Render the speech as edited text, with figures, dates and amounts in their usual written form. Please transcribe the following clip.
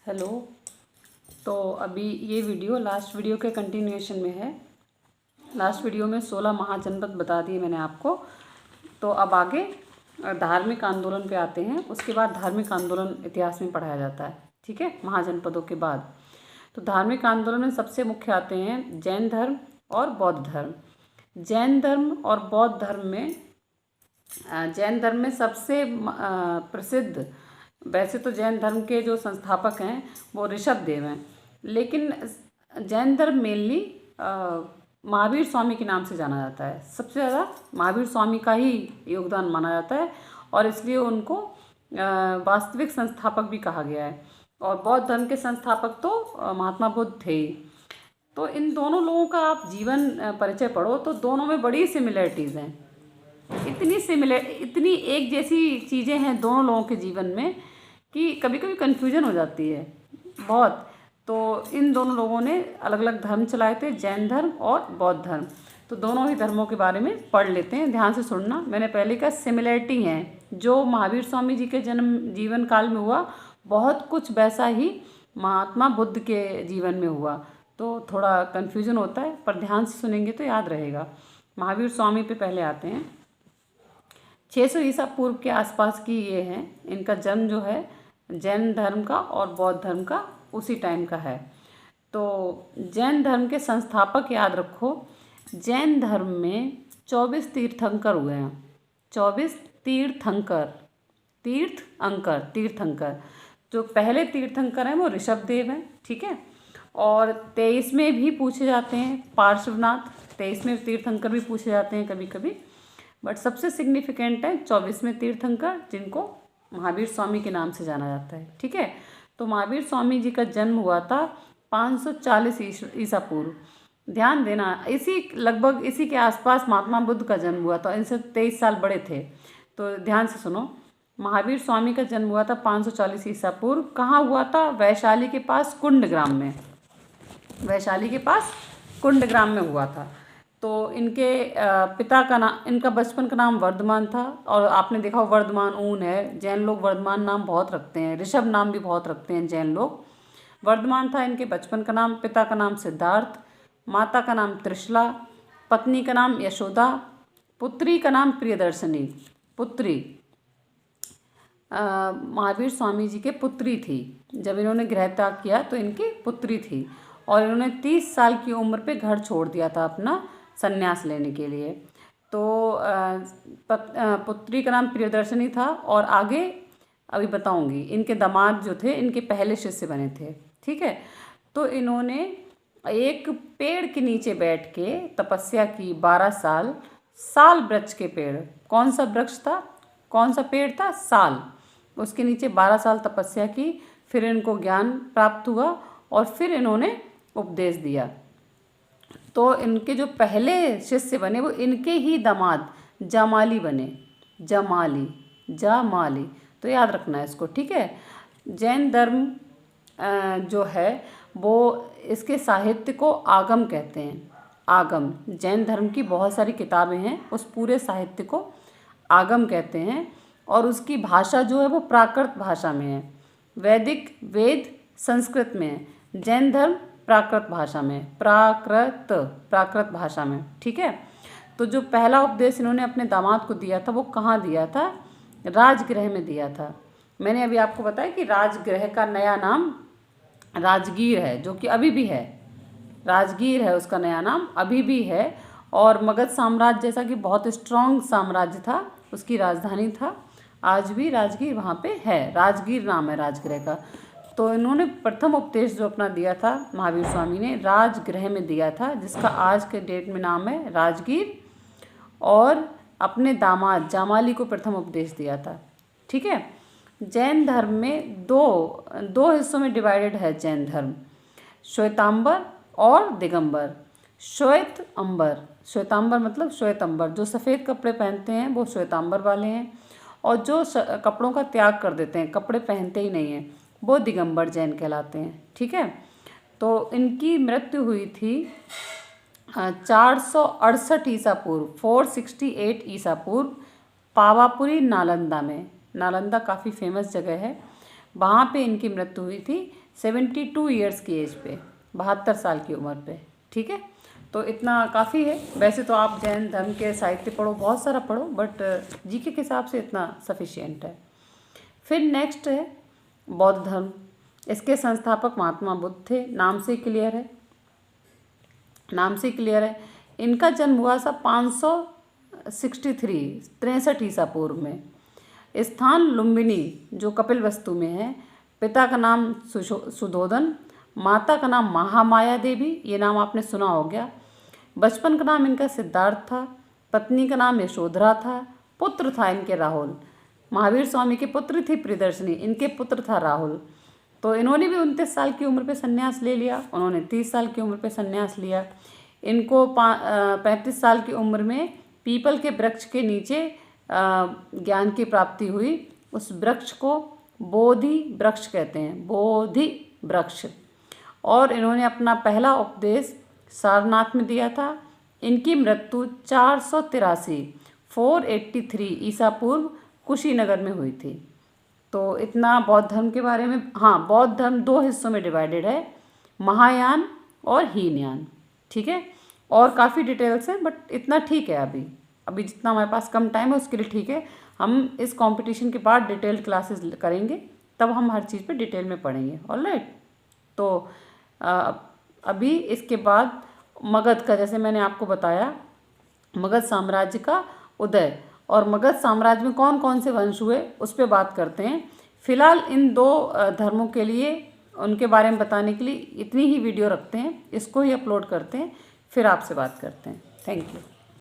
Hello. तो अभी ये वीडियो लास्ट वीडियो के कंटिन्यूएशन में है। लास्ट वीडियो में 16 महाजनपद बता दिए मैंने आपको। तो अब आगे धार्मिक आंदोलन पे आते हैं। उसके बाद धार्मिक आंदोलन इतिहास में पढ़ाया जाता है, ठीक है, महाजनपदों के बाद। तो धार्मिक आंदोलन में सबसे मुख्य आते हैं जैन धर्म और बौद्ध धर्म। जैन धर्म और बौद्ध धर्म में जैन धर्म में सबसे प्रसिद्ध, वैसे तो जैन धर्म के जो संस्थापक हैं वो ऋषभदेव हैं, लेकिन जैन धर्म मेनली महावीर स्वामी के नाम से जाना जाता है। सबसे ज़्यादा महावीर स्वामी का ही योगदान माना जाता है और इसलिए उनको वास्तविक संस्थापक भी कहा गया है। और बौद्ध धर्म के संस्थापक तो महात्मा बुद्ध थे ही। तो इन दोनों लोगों का आप जीवन परिचय पढ़ो तो दोनों में बड़ी सिमिलरिटीज़ हैं। इतनी एक जैसी चीज़ें हैं दोनों लोगों के जीवन में कि कभी कभी कन्फ्यूजन हो जाती है बहुत। तो इन दोनों लोगों ने अलग अलग धर्म चलाए थे, जैन धर्म और बौद्ध धर्म। तो दोनों ही धर्मों के बारे में पढ़ लेते हैं, ध्यान से सुनना। मैंने पहले कहा सिमिलरिटी है, जो महावीर स्वामी जी के जन्म जीवन काल में हुआ बहुत कुछ वैसा ही महात्मा बुद्ध के जीवन में हुआ। तो थोड़ा कन्फ्यूजन होता है, पर ध्यान से सुनेंगे तो याद रहेगा। महावीर स्वामी पे पहले आते हैं। 600 ईसा पूर्व के आसपास की ये है। इनका जन्म जो है जैन धर्म का और बौद्ध धर्म का उसी टाइम का है। तो जैन धर्म के संस्थापक याद रखो, जैन धर्म में 24 तीर्थंकर हुए हैं। 24 तीर्थंकर। जो पहले तीर्थंकर हैं वो ऋषभदेव हैं, ठीक है। और 23वें भी पूछे जाते हैं पार्श्वनाथ। 23वें तीर्थंकर भी पूछे जाते हैं कभी कभी, बट सबसे सिग्निफिकेंट है 24वें तीर्थंकर, जिनको महावीर स्वामी के नाम से जाना जाता है, ठीक है। तो महावीर स्वामी जी का जन्म हुआ था 540 ईसा पूर्व। ध्यान देना, लगभग इसी के आसपास महात्मा बुद्ध का जन्म हुआ था। इनसे 23 साल बड़े थे। तो ध्यान से सुनो, महावीर स्वामी का जन्म हुआ था 540 ईसा पूर्व। कहाँ हुआ था? वैशाली के पास कुंडग्राम में। वैशाली के पास कुंडग्राम में हुआ था। तो इनके पिता का नाम, इनका बचपन का नाम वर्धमान था। और आपने देखा वर्धमान ऊन है, जैन लोग वर्धमान नाम बहुत रखते हैं, ऋषभ नाम भी बहुत रखते हैं जैन लोग। वर्धमान था इनके बचपन का नाम। पिता का नाम सिद्धार्थ, माता का नाम त्रिशला, पत्नी का नाम यशोदा, पुत्री का नाम प्रियदर्शनी। पुत्री महावीर स्वामी जी के पुत्री थी। जब इन्होंने गृह त्याग किया तो इनकी पुत्री थी। और इन्होंने 30 साल की उम्र पे घर छोड़ दिया था अपना संन्यास लेने के लिए। तो पुत्री का नाम प्रियदर्शनी था। और आगे अभी बताऊंगी। इनके दामाद जो थे इनके पहले शिष्य बने थे, ठीक है। तो इन्होंने एक पेड़ के नीचे बैठ के तपस्या की 12 साल। साल वृक्ष के पेड़, कौन सा वृक्ष था, कौन सा पेड़ था? साल। उसके नीचे 12 साल तपस्या की। फिर इनको ज्ञान प्राप्त हुआ और फिर इन्होंने उपदेश दिया। तो इनके जो पहले शिष्य बने वो इनके ही दामाद जामाली बने। जामाली। तो याद रखना है इसको, ठीक है। जैन धर्म जो है वो इसके साहित्य को आगम कहते हैं। आगम, जैन धर्म की बहुत सारी किताबें हैं, उस पूरे साहित्य को आगम कहते हैं। और उसकी भाषा जो है वो प्राकृत भाषा में है। वेद संस्कृत में है, जैन धर्म प्राकृत भाषा में, प्राकृत भाषा में, ठीक है। तो जो पहला उपदेश इन्होंने अपने दामाद को दिया था वो कहाँ दिया था? राजगृह में दिया था। मैंने अभी आपको बताया कि राजगृह का नया नाम राजगीर है, जो कि अभी भी है। राजगीर है उसका नया नाम, अभी भी है। और मगध साम्राज्य जैसा कि बहुत स्ट्रॉन्ग साम्राज्य था, उसकी राजधानी था। आज भी राजगीर वहाँ पे है। राजगीर नाम है राजगृह का। तो इन्होंने प्रथम उपदेश जो अपना दिया था महावीर स्वामी ने राजगृह में दिया था, जिसका आज के डेट में नाम है राजगीर। और अपने दामाद जामाली को प्रथम उपदेश दिया था, ठीक है। जैन धर्म में दो हिस्सों में डिवाइडेड है जैन धर्म, श्वेतांबर और दिगंबर। श्वेतांबर मतलब श्वेतंबर, जो सफ़ेद कपड़े पहनते हैं वो श्वेतांबर वाले हैं। और जो कपड़ों का त्याग कर देते हैं, कपड़े पहनते ही नहीं हैं, वो दिगंबर जैन कहलाते हैं, ठीक है। तो इनकी मृत्यु हुई थी 468 ईसा पूर्व, 468 ईसा पूर्व, पावापुरी नालंदा में। नालंदा काफ़ी फेमस जगह है। वहाँ पे इनकी मृत्यु हुई थी 72 ईयर्स की एज पे, 72 साल की उम्र पे। ठीक है, तो इतना काफ़ी है। वैसे तो आप जैन धर्म के साहित्य पढ़ो, बहुत सारा पढ़ो, बट जीके के हिसाब से इतना सफिशिएंट है। फिर नेक्स्ट है बौद्ध धर्म। इसके संस्थापक महात्मा बुद्ध थे, नाम से क्लियर है, नाम से क्लियर है। इनका जन्म हुआ था 563 ईसा पूर्व में। स्थान लुम्बिनी जो कपिलवस्तु में है। पिता का नाम सुधोधन, माता का नाम महामाया देवी, ये नाम आपने सुना हो गया। बचपन का नाम इनका सिद्धार्थ था। पत्नी का नाम यशोधरा था। पुत्र था इनके राहुल। महावीर स्वामी की पुत्र थी प्रियदर्शनी, इनके पुत्र था राहुल। तो इन्होंने भी 29 साल की उम्र पे संन्यास ले लिया, उन्होंने 30 साल की उम्र पे संन्यास लिया। इनको 35 साल की उम्र में पीपल के वृक्ष के नीचे ज्ञान की प्राप्ति हुई। उस वृक्ष को बोधि वृक्ष कहते हैं, बोधि वृक्ष। और इन्होंने अपना पहला उपदेश सारनाथ में दिया था। इनकी मृत्यु 483 ईसा पूर्व कुशीनगर में हुई थी। तो इतना बौद्ध धर्म के बारे में। हाँ, बौद्ध धर्म 2 हिस्सों में डिवाइडेड है, महायान और हीनयान। ठीक है, और काफ़ी डिटेल्स हैं, बट इतना ठीक है। अभी जितना हमारे पास कम टाइम है उसके लिए ठीक है। हम इस कंपटीशन के बाद डिटेल्ड क्लासेस करेंगे, तब हम हर चीज़ पे डिटेल में पढ़ेंगे। ऑलराइट, तो अभी इसके बाद मगध का, जैसे मैंने आपको बताया, मगध साम्राज्य का उदय और मगध साम्राज्य में कौन कौन से वंश हुए उस पर बात करते हैं। फिलहाल इन 2 धर्मों के लिए, उनके बारे में बताने के लिए इतनी ही वीडियो रखते हैं, इसको ही अपलोड करते हैं, फिर आपसे बात करते हैं। Thank you.